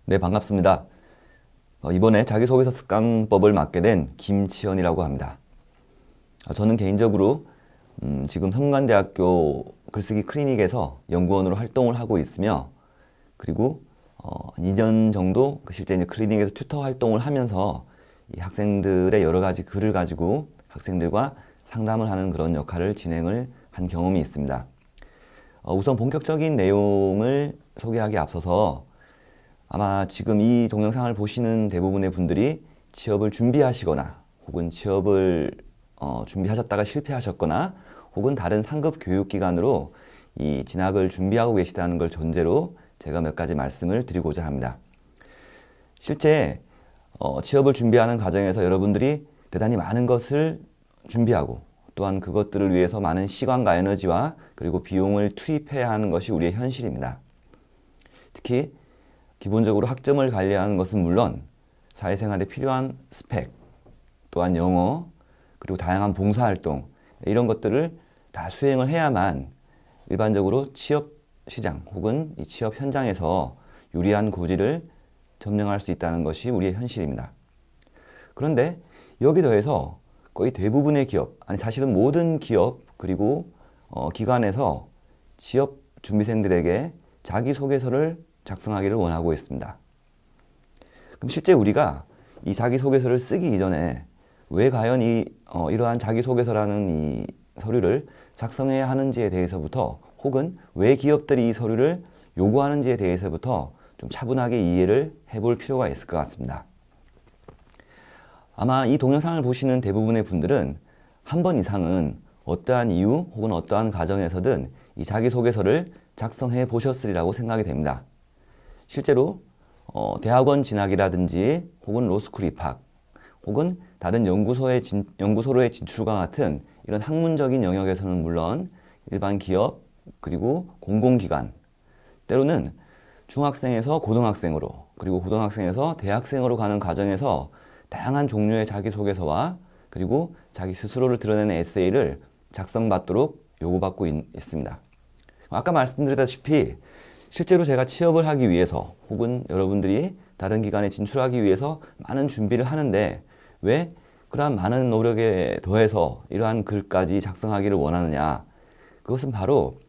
네, 반갑습니다. 이번에 자기소개서 습관법을 맡게 된 김치현이라고 합니다. 저는 개인적으로 지금 성균관대학교 글쓰기 클리닉에서 연구원으로 활동을 하고 있으며, 그리고 2년 정도 실제 이제 클리닉에서 튜터 활동을 하면서 이 학생들의 여러 가지 글을 가지고 학생들과 상담을 하는 그런 역할을 진행을 한 경험이 있습니다. 우선 본격적인 내용을 소개하기에 앞서서 아마 지금 이 동영상을 보시는 대부분의 분들이 취업을 준비하시거나 혹은 취업을 준비하셨다가 실패하셨거나 혹은 다른 상급 교육기관으로 이 진학을 준비하고 계시다는 걸 전제로 제가 몇 가지 말씀을 드리고자 합니다. 실제 취업을 준비하는 과정에서 여러분들이 대단히 많은 것을 준비하고 또한 그것들을 위해서 많은 시간과 에너지와 그리고 비용을 투입해야 하는 것이 우리의 현실입니다. 특히 기본적으로 학점을 관리하는 것은 물론 사회생활에 필요한 스펙, 또한 영어, 그리고 다양한 봉사활동 이런 것들을 다 수행을 해야만 일반적으로 취업 시장 혹은 이 취업 현장에서 유리한 고지를 점령할 수 있다는 것이 우리의 현실입니다. 그런데 여기 더해서 거의 대부분의 기업, 아니 사실은 모든 기업 그리고 기관에서 취업 준비생들에게 자기소개서를 작성하기를 원하고 있습니다. 그럼 실제 우리가 이 자기소개서를 쓰기 이전에 왜 과연 이러한 자기소개서라는 이 서류를 작성해야 하는지에 대해서부터 혹은 왜 기업들이 이 서류를 요구하는지에 대해서부터 좀 차분하게 이해를 해볼 필요가 있을 것 같습니다. 아마 이 동영상을 보시는 대부분의 분들은 한 번 이상은 어떠한 이유 혹은 어떠한 과정에서든 이 자기소개서를 작성해 보셨으리라고 생각이 됩니다. 실제로 대학원 진학이라든지 혹은 로스쿨 입학 혹은 다른 연구소로의 진출과 같은 이런 학문적인 영역에서는 물론 일반 기업 그리고 공공기관 때로는 중학생에서 고등학생으로 그리고 고등학생에서 대학생으로 가는 과정에서 다양한 종류의 자기소개서와 그리고 자기 스스로를 드러내는 에세이를 작성받도록 요구받고 있습니다. 아까 말씀드렸다시피 실제로 제가 취업을 하기 위해서 혹은 여러분들이 다른 기관에 진출하기 위해서 많은 준비를 하는데 왜 그러한 많은 노력에 더해서 이러한 글까지 작성하기를 원하느냐? 그것은 바로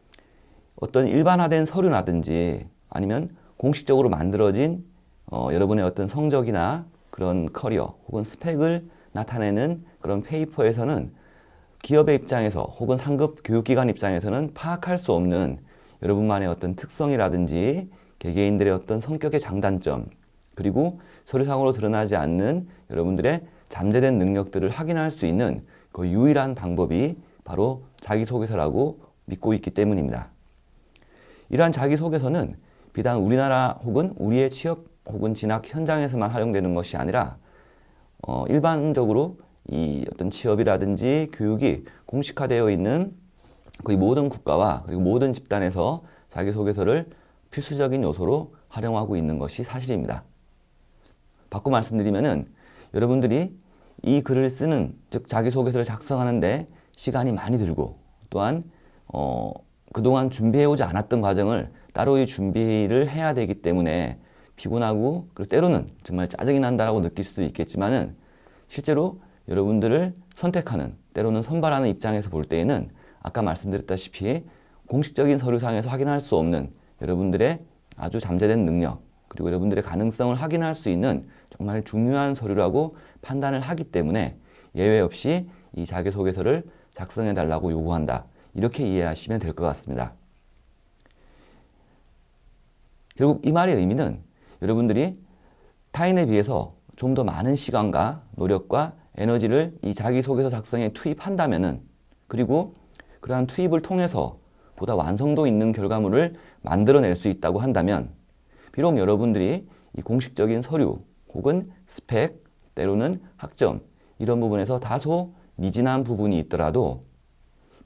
어떤 일반화된 서류라든지 아니면 공식적으로 만들어진 여러분의 어떤 성적이나 그런 커리어 혹은 스펙을 나타내는 그런 페이퍼에서는 기업의 입장에서 혹은 상급 교육기관 입장에서는 파악할 수 없는 여러분만의 어떤 특성이라든지 개개인들의 어떤 성격의 장단점 그리고 서류상으로 드러나지 않는 여러분들의 잠재된 능력들을 확인할 수 있는 그 유일한 방법이 바로 자기소개서라고 믿고 있기 때문입니다. 이러한 자기소개서는 비단 우리나라 혹은 우리의 취업 혹은 진학 현장에서만 활용되는 것이 아니라 일반적으로 이 어떤 취업이라든지 교육이 공식화되어 있는 거의 모든 국가와 그리고 모든 집단에서 자기소개서를 필수적인 요소로 활용하고 있는 것이 사실입니다. 바꿔 말씀드리면은 여러분들이 이 글을 쓰는 즉 자기소개서를 작성하는데 시간이 많이 들고 또한 그동안 준비해오지 않았던 과정을 따로 준비를 해야 되기 때문에 피곤하고 그리고 때로는 정말 짜증이 난다라고 느낄 수도 있겠지만은 실제로 여러분들을 선택하는 때로는 선발하는 입장에서 볼 때에는 아까 말씀드렸다시피 공식적인 서류상에서 확인할 수 없는 여러분들의 아주 잠재된 능력 그리고 여러분들의 가능성을 확인할 수 있는 정말 중요한 서류라고 판단을 하기 때문에 예외 없이 이 자기소개서를 작성해 달라고 요구한다. 이렇게 이해하시면 될 것 같습니다. 결국 이 말의 의미는 여러분들이 타인에 비해서 좀 더 많은 시간과 노력과 에너지를 이 자기소개서 작성에 투입한다면은 그리고 그러한 투입을 통해서 보다 완성도 있는 결과물을 만들어낼 수 있다고 한다면 비록 여러분들이 이 공식적인 서류 혹은 스펙 때로는 학점 이런 부분에서 다소 미진한 부분이 있더라도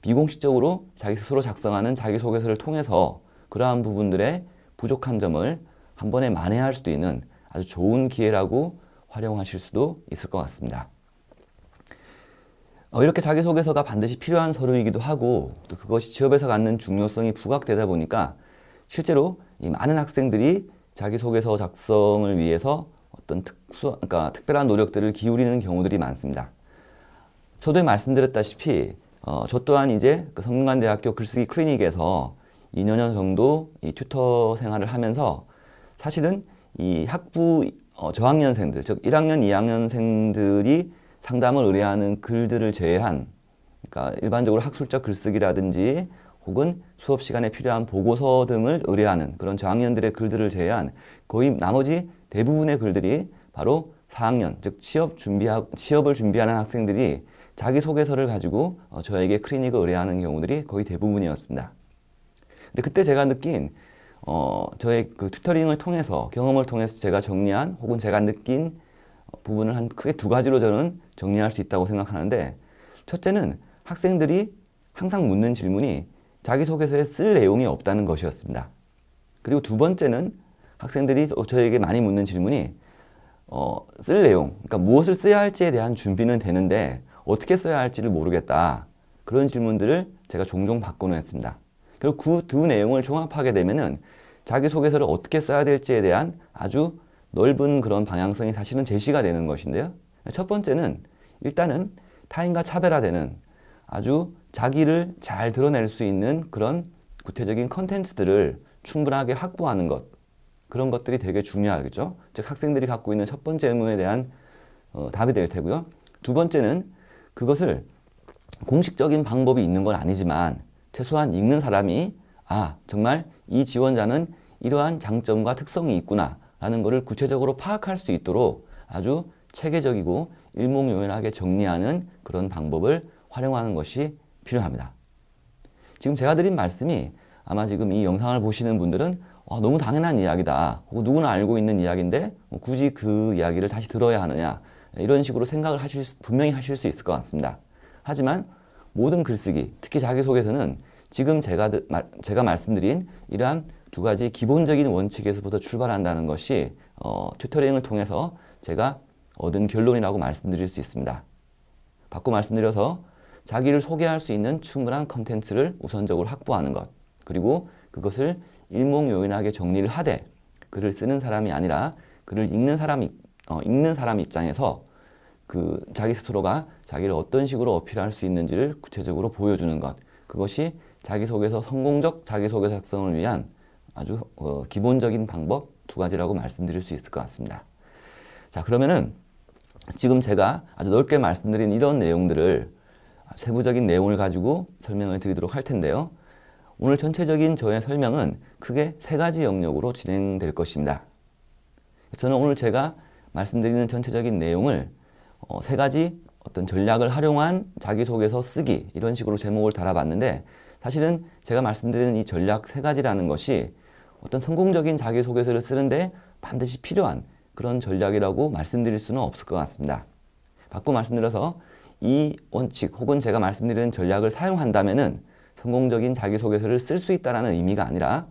비공식적으로 자기 스스로 작성하는 자기소개서를 통해서 그러한 부분들의 부족한 점을 한 번에 만회할 수도 있는 아주 좋은 기회라고 활용하실 수도 있을 것 같습니다. 이렇게 자기소개서가 반드시 필요한 서류이기도 하고 또 그것이 취업에서 갖는 중요성이 부각되다 보니까 실제로 이 많은 학생들이 자기소개서 작성을 위해서 어떤 그러니까 특별한 노력들을 기울이는 경우들이 많습니다. 저도 말씀드렸다시피 저 또한 이제 그 성균관대학교 글쓰기 클리닉에서 2년 정도 이 튜터 생활을 하면서 사실은 이 학부 저학년생들, 즉 1학년, 2학년생들이 상담을 의뢰하는 글들을 제외한, 그러니까 일반적으로 학술적 글쓰기라든지 혹은 수업 시간에 필요한 보고서 등을 의뢰하는 그런 저학년들의 글들을 제외한 거의 나머지 대부분의 글들이 바로 4학년, 즉 취업을 준비하는 학생들이 자기소개서를 가지고 저에게 클리닉을 의뢰하는 경우들이 거의 대부분이었습니다. 근데 그때 제가 느낀 저의 그 튜터링을 통해서, 경험을 통해서 제가 정리한 혹은 제가 느낀 부분을 한 크게 두 가지로 저는 정리할 수 있다고 생각하는데, 첫째는 학생들이 항상 묻는 질문이 자기소개서에 쓸 내용이 없다는 것이었습니다. 그리고 두 번째는 학생들이 저에게 많이 묻는 질문이 쓸 내용, 그러니까 무엇을 써야 할지에 대한 준비는 되는데 어떻게 써야 할지를 모르겠다. 그런 질문들을 제가 종종 받고는 했습니다. 그리고 그 두 내용을 종합하게 되면은 자기소개서를 어떻게 써야 될지에 대한 아주 넓은 그런 방향성이 사실은 제시가 되는 것인데요. 첫 번째는 일단은 타인과 차별화되는 아주 자기를 잘 드러낼 수 있는 그런 구체적인 컨텐츠들을 충분하게 확보하는 것, 그런 것들이 되게 중요하겠죠. 즉 학생들이 갖고 있는 첫 번째 의무에 대한 답이 될 테고요. 두 번째는 그것을 공식적인 방법이 있는 건 아니지만 최소한 읽는 사람이 정말 이 지원자는 이러한 장점과 특성이 있구나 라는 것을 구체적으로 파악할 수 있도록 아주 체계적이고 일목요연하게 정리하는 그런 방법을 활용하는 것이 필요합니다. 지금 제가 드린 말씀이 아마 지금 이 영상을 보시는 분들은 너무 당연한 이야기다, 혹은 누구나 알고 있는 이야기인데 굳이 그 이야기를 다시 들어야 하느냐, 이런 식으로 생각을 분명히 하실 수 있을 것 같습니다. 하지만 모든 글쓰기, 특히 자기소개서는 지금 제가 말씀드린 이러한 두 가지 기본적인 원칙에서부터 출발한다는 것이 튜터링을 통해서 제가 얻은 결론이라고 말씀드릴 수 있습니다. 바꿔 말씀드려서 자기를 소개할 수 있는 충분한 컨텐츠를 우선적으로 확보하는 것, 그리고 그것을 일목요연하게 정리를 하되 글을 쓰는 사람이 아니라 글을 읽는 사람 입장에서 그 자기 스스로가 자기를 어떤 식으로 어필할 수 있는지를 구체적으로 보여주는 것, 그것이 자기소개서, 성공적 자기소개서 작성을 위한 아주 기본적인 방법 두 가지라고 말씀드릴 수 있을 것 같습니다. 자, 그러면은 지금 제가 아주 넓게 말씀드린 이런 내용들을 세부적인 내용을 가지고 설명을 드리도록 할 텐데요. 오늘 전체적인 저의 설명은 크게 세 가지 영역으로 진행될 것입니다. 저는 오늘 제가 말씀드리는 전체적인 내용을 세 가지 어떤 전략을 활용한 자기소개서 쓰기, 이런 식으로 제목을 달아봤는데, 사실은 제가 말씀드리는 이 전략 세 가지라는 것이 어떤 성공적인 자기소개서를 쓰는데 반드시 필요한 그런 전략이라고 말씀드릴 수는 없을 것 같습니다. 바꿔 말씀드려서 이 원칙 혹은 제가 말씀드리는 전략을 사용한다면은 성공적인 자기소개서를 쓸 수 있다는 의미가 아니라,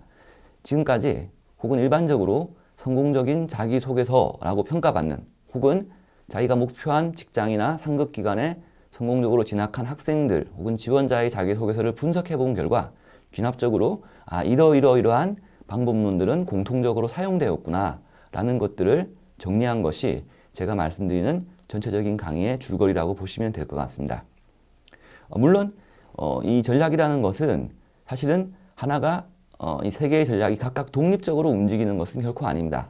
지금까지 혹은 일반적으로 성공적인 자기소개서라고 평가받는, 혹은 자기가 목표한 직장이나 상급기관에 성공적으로 진학한 학생들 혹은 지원자의 자기소개서를 분석해 본 결과 귀납적으로 이러이러이러한 방법론들은 공통적으로 사용되었구나 라는 것들을 정리한 것이 제가 말씀드리는 전체적인 강의의 줄거리라고 보시면 될 것 같습니다. 물론 이 전략이라는 것은 사실은 하나가 이 세 개의 전략이 각각 독립적으로 움직이는 것은 결코 아닙니다.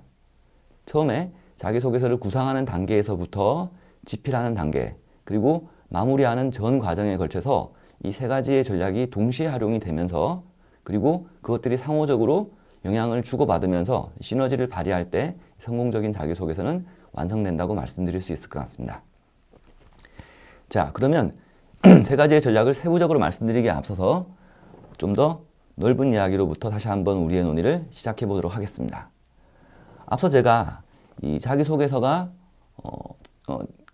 처음에 자기소개서를 구상하는 단계에서부터 집필하는 단계, 그리고 마무리하는 전 과정에 걸쳐서 이 세 가지의 전략이 동시에 활용이 되면서, 그리고 그것들이 상호적으로 영향을 주고받으면서 시너지를 발휘할 때 성공적인 자기소개서는 완성된다고 말씀드릴 수 있을 것 같습니다. 자, 그러면 세 가지의 전략을 세부적으로 말씀드리기에 앞서서 좀 더 넓은 이야기로부터 다시 한번 우리의 논의를 시작해 보도록 하겠습니다. 앞서 제가 이 자기소개서가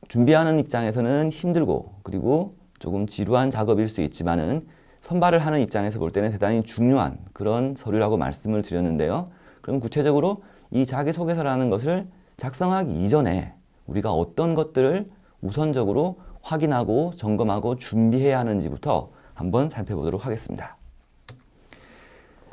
준비하는 입장에서는 힘들고 그리고 조금 지루한 작업일 수 있지만은 선발을 하는 입장에서 볼 때는 대단히 중요한 그런 서류라고 말씀을 드렸는데요. 그럼 구체적으로 이 자기소개서라는 것을 작성하기 이전에 우리가 어떤 것들을 우선적으로 확인하고 점검하고 준비해야 하는지부터 한번 살펴보도록 하겠습니다.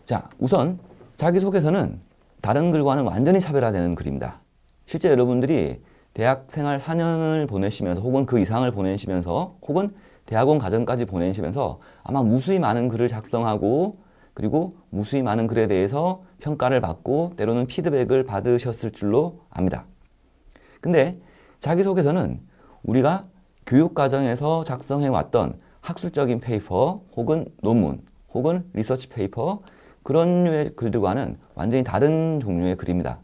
자, 우선 자기소개서는 다른 글과는 완전히 차별화되는 글입니다. 실제 여러분들이 대학 생활 4년을 보내시면서 혹은 그 이상을 보내시면서 혹은 대학원 과정까지 보내시면서 아마 무수히 많은 글을 작성하고 그리고 무수히 많은 글에 대해서 평가를 받고 때로는 피드백을 받으셨을 줄로 압니다. 근데 자기소개서는 우리가 교육과정에서 작성해왔던 학술적인 페이퍼 혹은 논문 혹은 리서치 페이퍼 그런 류의 글들과는 완전히 다른 종류의 글입니다.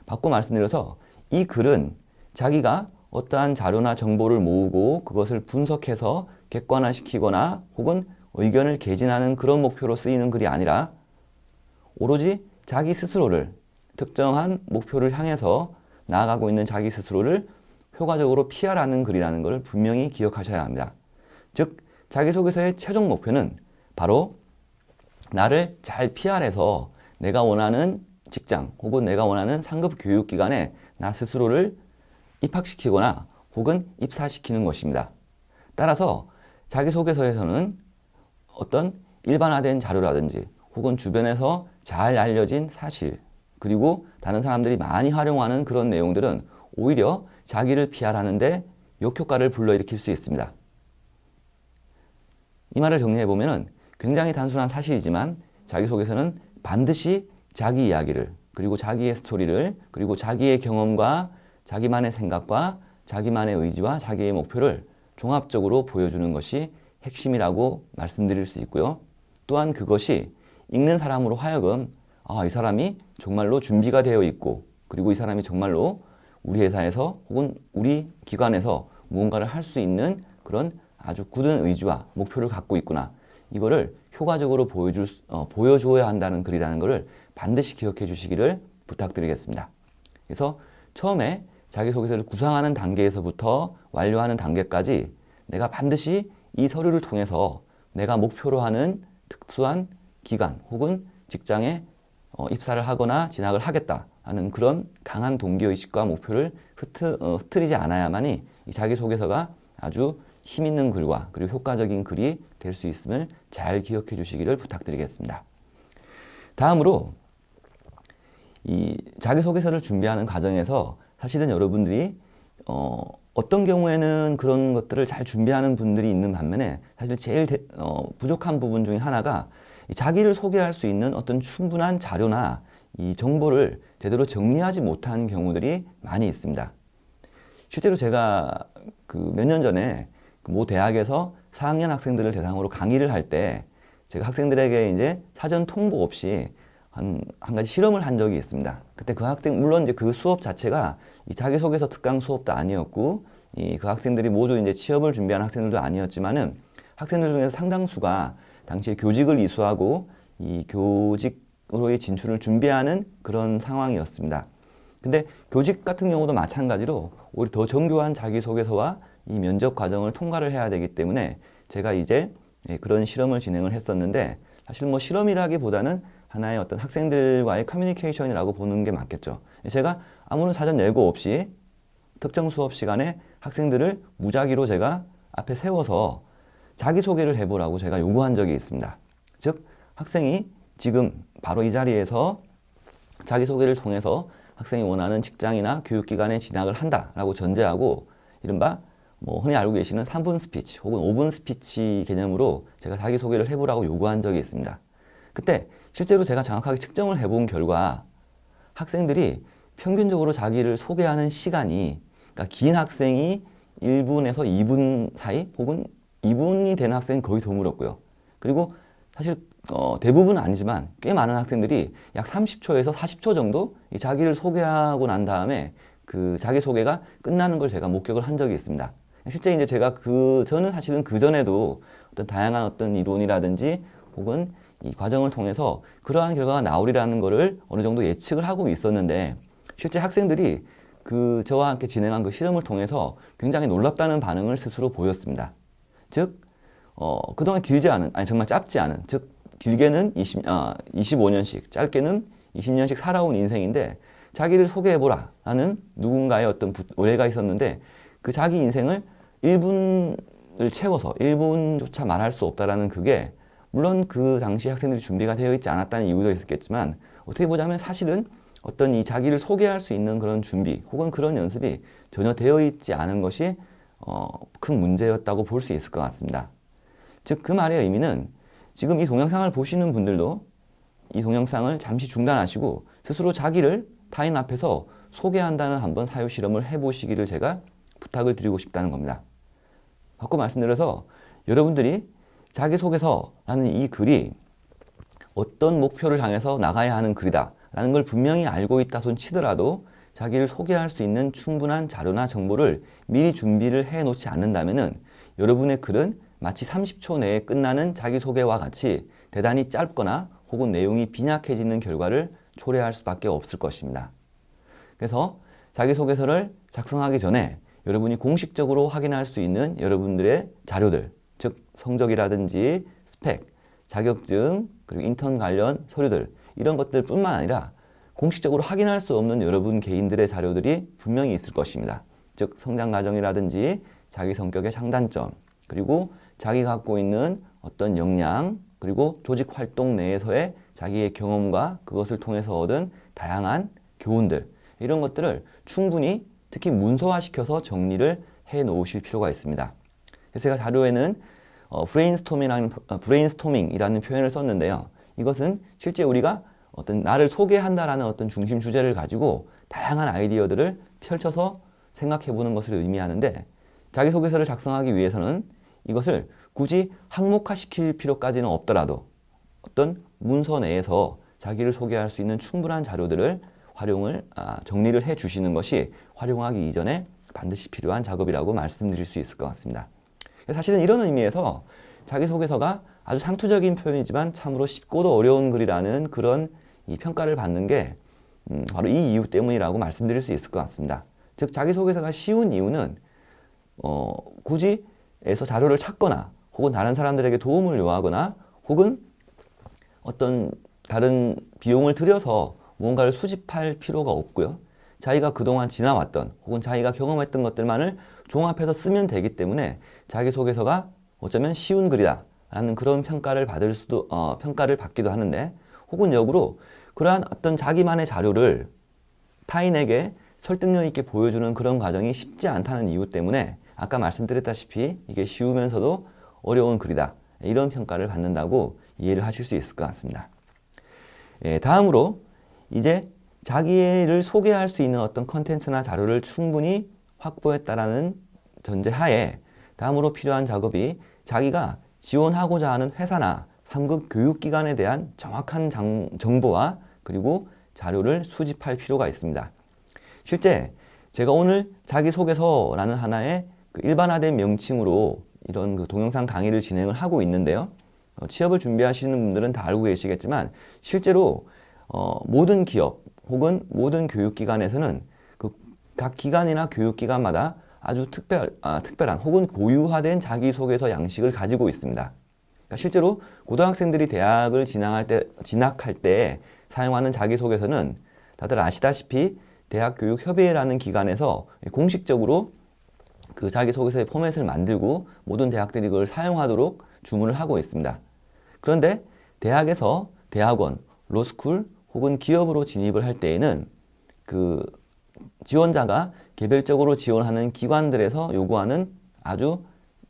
바꿔 말씀드려서 이 글은 자기가 어떠한 자료나 정보를 모으고 그것을 분석해서 객관화시키거나 혹은 의견을 개진하는 그런 목표로 쓰이는 글이 아니라 오로지 자기 스스로를 특정한 목표를 향해서 나아가고 있는 자기 스스로를 효과적으로 PR하는 글이라는 것을 분명히 기억하셔야 합니다. 즉 자기소개서의 최종 목표는 바로 나를 잘 PR해서 내가 원하는 직장 혹은 내가 원하는 상급 교육기관에 나 스스로를 입학시키거나 혹은 입사시키는 것입니다. 따라서 자기소개서에서는 어떤 일반화된 자료라든지 혹은 주변에서 잘 알려진 사실 그리고 다른 사람들이 많이 활용하는 그런 내용들은 오히려 자기를 PR하는데 역효과를 불러일으킬 수 있습니다. 이 말을 정리해보면 굉장히 단순한 사실이지만 자기소개서는 반드시 자기 이야기를 그리고 자기의 스토리를 그리고 자기의 경험과 자기만의 생각과 자기만의 의지와 자기의 목표를 종합적으로 보여주는 것이 핵심이라고 말씀드릴 수 있고요. 또한 그것이 읽는 사람으로 하여금 이 사람이 정말로 준비가 되어 있고 그리고 이 사람이 정말로 우리 회사에서 혹은 우리 기관에서 무언가를 할 수 있는 그런 아주 굳은 의지와 목표를 갖고 있구나. 이거를 효과적으로 보여주어야 한다는 글이라는 것을 반드시 기억해 주시기를 부탁드리겠습니다. 그래서 처음에 자기소개서를 구상하는 단계에서부터 완료하는 단계까지 내가 반드시 이 서류를 통해서 내가 목표로 하는 특수한 기관 혹은 직장에 입사를 하거나 진학을 하겠다 하는 그런 강한 동기의식과 목표를 흐트리지 않아야만이 이 자기소개서가 아주 힘있는 글과 그리고 효과적인 글이 될 수 있음을 잘 기억해 주시기를 부탁드리겠습니다. 다음으로 이 자기소개서를 준비하는 과정에서 사실은 여러분들이 어떤 경우에는 그런 것들을 잘 준비하는 분들이 있는 반면에 사실 제일 부족한 부분 중에 하나가 자기를 소개할 수 있는 어떤 충분한 자료나 이 정보를 제대로 정리하지 못하는 경우들이 많이 있습니다. 실제로 제가 몇 년 전에 모 대학에서 4학년 학생들을 대상으로 강의를 할 때 제가 학생들에게 이제 사전 통보 없이 한 가지 실험을 한 적이 있습니다. 그때 그 학생, 물론 이제 그 수업 자체가 이 자기소개서 특강 수업도 아니었고, 그 학생들이 모두 이제 취업을 준비하는 학생들도 아니었지만은 학생들 중에서 상당수가 당시에 교직을 이수하고 이 교직으로의 진출을 준비하는 그런 상황이었습니다. 근데 교직 같은 경우도 마찬가지로 오히려 더 정교한 자기소개서와 이 면접 과정을 통과를 해야 되기 때문에 제가 이제 그런 실험을 진행을 했었는데 사실 뭐 실험이라기보다는 하나의 어떤 학생들과의 커뮤니케이션이라고 보는 게 맞겠죠. 제가 아무런 사전 예고 없이 특정 수업 시간에 학생들을 무작위로 제가 앞에 세워서 자기소개를 해보라고 제가 요구한 적이 있습니다. 즉 학생이 지금 바로 이 자리에서 자기소개를 통해서 학생이 원하는 직장이나 교육기관에 진학을 한다라고 전제하고 이른바 뭐 흔히 알고 계시는 3분 스피치 혹은 5분 스피치 개념으로 제가 자기소개를 해보라고 요구한 적이 있습니다. 그때 실제로 제가 정확하게 측정을 해본 결과 학생들이 평균적으로 자기를 소개하는 시간이 그러니까 긴 학생이 1분에서 2분 사이 혹은 2분이 되는 학생은 거의 드물었고요. 그리고 사실 대부분은 아니지만 꽤 많은 학생들이 약 30초에서 40초 정도 이 자기를 소개하고 난 다음에 그 자기소개가 끝나는 걸 제가 목격을 한 적이 있습니다. 실제 이제 제가 저는 사실은 그 전에도 어떤 다양한 어떤 이론이라든지 혹은 이 과정을 통해서 그러한 결과가 나오리라는 것을 어느 정도 예측을 하고 있었는데 실제 학생들이 저와 함께 진행한 그 실험을 통해서 굉장히 놀랍다는 반응을 스스로 보였습니다. 즉, 그동안 길지 않은, 아니 정말 짧지 않은, 즉 길게는 25년씩, 짧게는 20년씩 살아온 인생인데 자기를 소개해보라 하는 누군가의 어떤 의뢰가 있었는데 그 자기 인생을 1분을 채워서 1분조차 말할 수 없다라는 그게 물론 그 당시 학생들이 준비가 되어 있지 않았다는 이유도 있었겠지만 어떻게 보자면 사실은 어떤 이 자기를 소개할 수 있는 그런 준비 혹은 그런 연습이 전혀 되어 있지 않은 것이 큰 문제였다고 볼 수 있을 것 같습니다. 즉, 그 말의 의미는 지금 이 동영상을 보시는 분들도 이 동영상을 잠시 중단하시고 스스로 자기를 타인 앞에서 소개한다는 한번 사유 실험을 해보시기를 제가 부탁을 드리고 싶다는 겁니다. 바꿔 말씀드려서 여러분들이 자기소개서라는 이 글이 어떤 목표를 향해서 나가야 하는 글이다 라는 걸 분명히 알고 있다 손 치더라도 자기를 소개할 수 있는 충분한 자료나 정보를 미리 준비를 해 놓지 않는다면 여러분의 글은 마치 30초 내에 끝나는 자기소개와 같이 대단히 짧거나 혹은 내용이 빈약해지는 결과를 초래할 수밖에 없을 것입니다. 그래서 자기소개서를 작성하기 전에 여러분이 공식적으로 확인할 수 있는 여러분들의 자료들, 즉 성적이라든지 스펙, 자격증, 그리고 인턴 관련 서류들 이런 것들 뿐만 아니라 공식적으로 확인할 수 없는 여러분 개인들의 자료들이 분명히 있을 것입니다. 즉 성장 과정이라든지 자기 성격의 장단점, 그리고 자기가 갖고 있는 어떤 역량, 그리고 조직 활동 내에서의 자기의 경험과 그것을 통해서 얻은 다양한 교훈들 이런 것들을 충분히 특히 문서화시켜서 정리를 해 놓으실 필요가 있습니다. 그래서 제가 자료에는 브레인스토밍이라는 표현을 썼는데요. 이것은 실제 우리가 어떤 나를 소개한다라는 어떤 중심 주제를 가지고 다양한 아이디어들을 펼쳐서 생각해 보는 것을 의미하는데 자기소개서를 작성하기 위해서는 이것을 굳이 항목화시킬 필요까지는 없더라도 어떤 문서 내에서 자기를 소개할 수 있는 충분한 자료들을 정리를 해 주시는 것이 활용하기 이전에 반드시 필요한 작업이라고 말씀드릴 수 있을 것 같습니다. 사실은 이런 의미에서 자기소개서가 아주 상투적인 표현이지만 참으로 쉽고도 어려운 글이라는 그런 이 평가를 받는 게 바로 이 이유 때문이라고 말씀드릴 수 있을 것 같습니다. 즉 자기소개서가 쉬운 이유는 굳이 에서 자료를 찾거나 혹은 다른 사람들에게 도움을 요하거나 혹은 어떤 다른 비용을 들여서 무언가를 수집할 필요가 없고요. 자기가 그동안 지나왔던 혹은 자기가 경험했던 것들만을 종합해서 쓰면 되기 때문에 자기소개서가 어쩌면 쉬운 글이다 라는 그런 평가를 받기도 하는데 혹은 역으로 그러한 어떤 자기만의 자료를 타인에게 설득력 있게 보여주는 그런 과정이 쉽지 않다는 이유 때문에 아까 말씀드렸다시피 이게 쉬우면서도 어려운 글이다 이런 평가를 받는다고 이해를 하실 수 있을 것 같습니다. 다음으로 이제 자기를 소개할 수 있는 어떤 컨텐츠나 자료를 충분히 확보했다라는 전제하에 다음으로 필요한 작업이 자기가 지원하고자 하는 회사나 3급 교육기관에 대한 정확한 정보와 그리고 자료를 수집할 필요가 있습니다. 실제 제가 오늘 자기소개서라는 하나의 일반화된 명칭으로 이런 동영상 강의를 진행을 하고 있는데요. 취업을 준비하시는 분들은 다 알고 계시겠지만 실제로 모든 기업 혹은 모든 교육기관에서는 각 기관이나 교육기관마다 아주 특별한 혹은 고유화된 자기소개서 양식을 가지고 있습니다. 그러니까 실제로 고등학생들이 대학을 진학할 때 사용하는 자기소개서는 다들 아시다시피 대학교육협의회라는 기관에서 공식적으로 그 자기소개서의 포맷을 만들고 모든 대학들이 그걸 사용하도록 주문을 하고 있습니다. 그런데 대학에서 대학원, 로스쿨 혹은 기업으로 진입을 할 때에는 그 지원자가 개별적으로 지원하는 기관들에서 요구하는 아주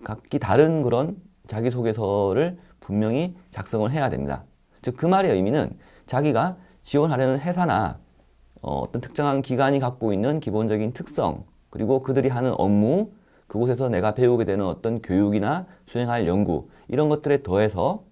각기 다른 그런 자기소개서를 분명히 작성을 해야 됩니다. 즉 그 말의 의미는 자기가 지원하려는 회사나 어떤 특정한 기관이 갖고 있는 기본적인 특성 그리고 그들이 하는 업무, 그곳에서 내가 배우게 되는 어떤 교육이나 수행할 연구 이런 것들에 더해서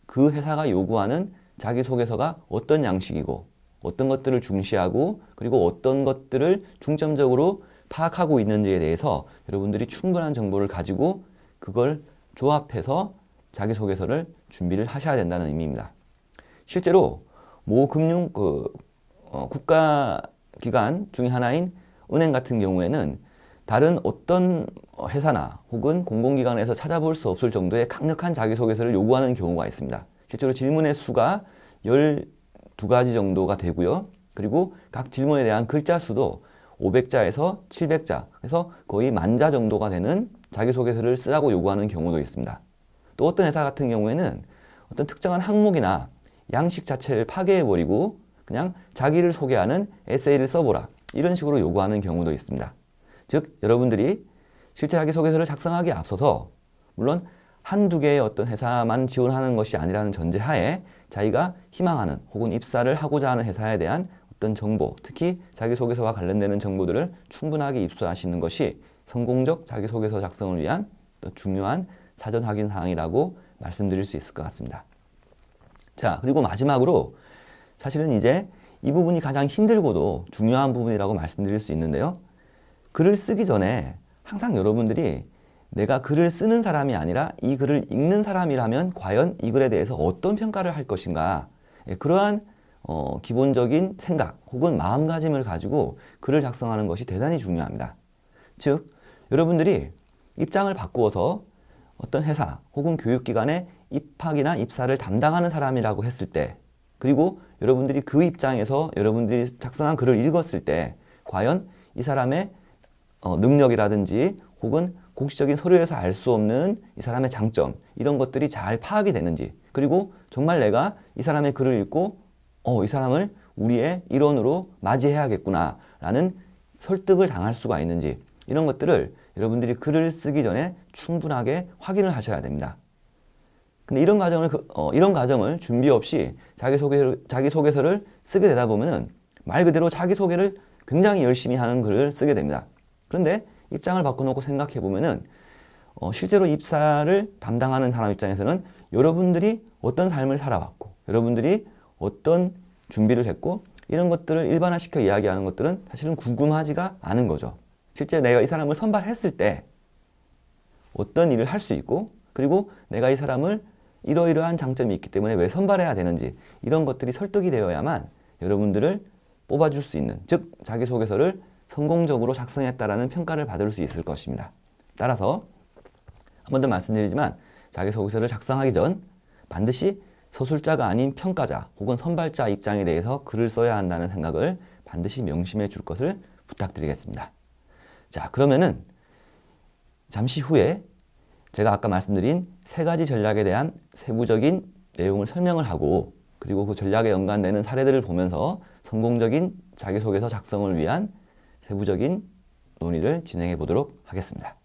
그 회사가 요구하는 자기소개서가 어떤 양식이고 어떤 것들을 중시하고 그리고 어떤 것들을 중점적으로 파악하고 있는지에 대해서 여러분들이 충분한 정보를 가지고 그걸 조합해서 자기소개서를 준비를 하셔야 된다는 의미입니다. 실제로 모 국가기관 중에 하나인 은행 같은 경우에는 다른 어떤 회사나 혹은 공공기관에서 찾아볼 수 없을 정도의 강력한 자기소개서를 요구하는 경우가 있습니다. 실제로 질문의 수가 12가지 정도가 되고요. 그리고 각 질문에 대한 글자 수도 500자에서 700자, 그래서 거의 10,000자 정도가 되는 자기소개서를 쓰라고 요구하는 경우도 있습니다. 또 어떤 회사 같은 경우에는 어떤 특정한 항목이나 양식 자체를 파괴해버리고 그냥 자기를 소개하는 에세이를 써보라. 이런 식으로 요구하는 경우도 있습니다. 즉, 여러분들이 실제 자기소개서를 작성하기에 앞서서 물론 한두 개의 어떤 회사만 지원하는 것이 아니라는 전제하에 자기가 희망하는 혹은 입사를 하고자 하는 회사에 대한 어떤 정보, 특히 자기소개서와 관련되는 정보들을 충분하게 입수하시는 것이 성공적 자기소개서 작성을 위한 또 중요한 사전 확인 사항이라고 말씀드릴 수 있을 것 같습니다. 자, 그리고 마지막으로 사실은 이제 이 부분이 가장 힘들고도 중요한 부분이라고 말씀드릴 수 있는데요. 글을 쓰기 전에 항상 여러분들이 내가 글을 쓰는 사람이 아니라 이 글을 읽는 사람이라면 과연 이 글에 대해서 어떤 평가를 할 것인가, 그러한 기본적인 생각 혹은 마음가짐을 가지고 글을 작성하는 것이 대단히 중요합니다. 즉, 여러분들이 입장을 바꾸어서 어떤 회사 혹은 교육기관에 입학이나 입사를 담당하는 사람이라고 했을 때, 그리고 여러분들이 그 입장에서 여러분들이 작성한 글을 읽었을 때 과연 이 사람의 능력이라든지 혹은 공식적인 서류에서 알 수 없는 이 사람의 장점, 이런 것들이 잘 파악이 되는지, 그리고 정말 내가 이 사람의 글을 읽고 이 사람을 우리의 일원으로 맞이해야겠구나 라는 설득을 당할 수가 있는지, 이런 것들을 여러분들이 글을 쓰기 전에 충분하게 확인을 하셔야 됩니다. 근데 이런 과정을 준비 없이 자기소개서를 쓰게 되다 보면은 말 그대로 자기소개를 굉장히 열심히 하는 글을 쓰게 됩니다. 그런데 입장을 바꿔놓고 생각해 보면은 실제로 입사를 담당하는 사람 입장에서는 여러분들이 어떤 삶을 살아왔고, 여러분들이 어떤 준비를 했고, 이런 것들을 일반화시켜 이야기하는 것들은 사실은 궁금하지가 않은 거죠. 실제 내가 이 사람을 선발했을 때 어떤 일을 할 수 있고, 그리고 내가 이 사람을 이러이러한 장점이 있기 때문에 왜 선발해야 되는지, 이런 것들이 설득이 되어야만 여러분들을 뽑아줄 수 있는, 즉 자기소개서를 성공적으로 작성했다라는 평가를 받을 수 있을 것입니다. 따라서 한 번 더 말씀드리지만 자기소개서를 작성하기 전 반드시 서술자가 아닌 평가자 혹은 선발자 입장에 대해서 글을 써야 한다는 생각을 반드시 명심해 줄 것을 부탁드리겠습니다. 자, 그러면은 잠시 후에 제가 아까 말씀드린 3가지 전략에 대한 세부적인 내용을 설명을 하고, 그리고 그 전략에 연관되는 사례들을 보면서 성공적인 자기소개서 작성을 위한 세부적인 논의를 진행해 보도록 하겠습니다.